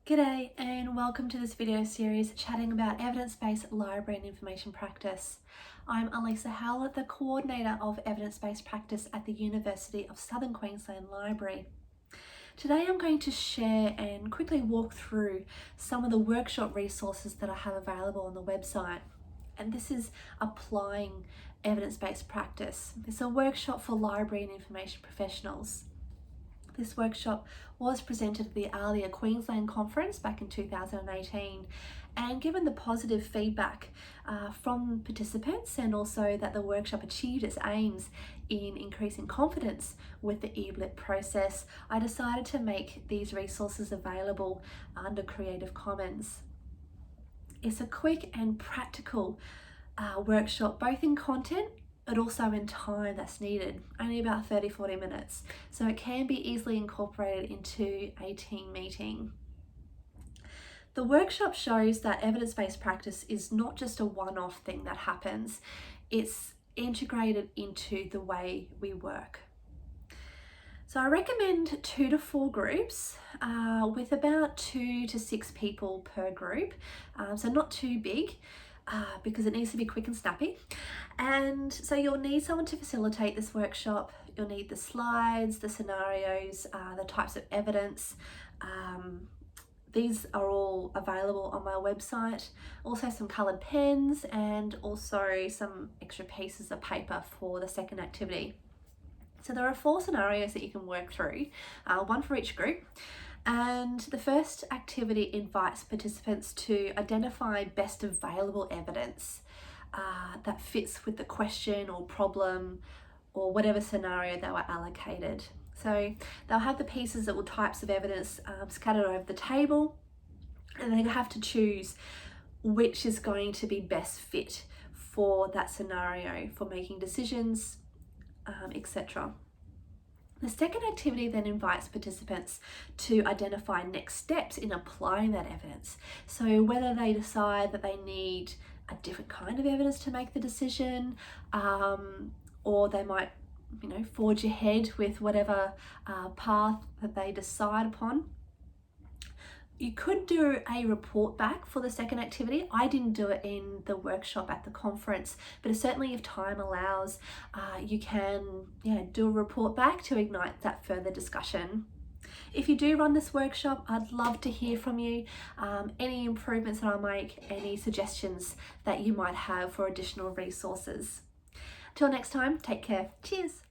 G'day and welcome to this video series chatting about evidence-based library and information practice. I'm Elisa Howlett, the coordinator of evidence-based practice at the University of Southern Queensland Library. Today I'm going to share and quickly walk through some of the workshop resources that I have available on the website. And this is applying evidence-based practice. It's a workshop for library and information professionals. This workshop was presented at the ALIA Queensland Conference back in 2018, and given the positive feedback from participants and also that the workshop achieved its aims in increasing confidence with the EBLIP process, I decided to make these resources available under Creative Commons. It's a quick and practical workshop, both in content but also in time that's needed, only about 30-40 minutes. So it can be easily incorporated into a team meeting. The workshop shows that evidence-based practice is not just a one-off thing that happens, it's integrated into the way we work. So I recommend 2 to 4 groups with about 2 to 6 people per group, so not too big. Because it needs to be quick and snappy. And so you'll need someone to facilitate this workshop. You'll need the slides, the scenarios, the types of evidence. These are all available on my website. Also some coloured pens and also some extra pieces of paper for the second activity. So there are 4 scenarios that you can work through, one for each group. And the first activity invites participants to identify best available evidence that fits with the question or problem or whatever scenario they were allocated. So they'll have the pieces or types of evidence scattered over the table, and they have to choose which is going to be best fit for that scenario, for making decisions, etc. The second activity then invites participants to identify next steps in applying that evidence. So whether they decide that they need a different kind of evidence to make the decision, or they might, forge ahead with whatever path that they decide upon. You could do a report back for the second activity. I didn't do it in the workshop at the conference, but certainly if time allows, you can do a report back to ignite that further discussion. If you do run this workshop, I'd love to hear from you. Any improvements that I make, any suggestions that you might have for additional resources. Till next time, take care. Cheers.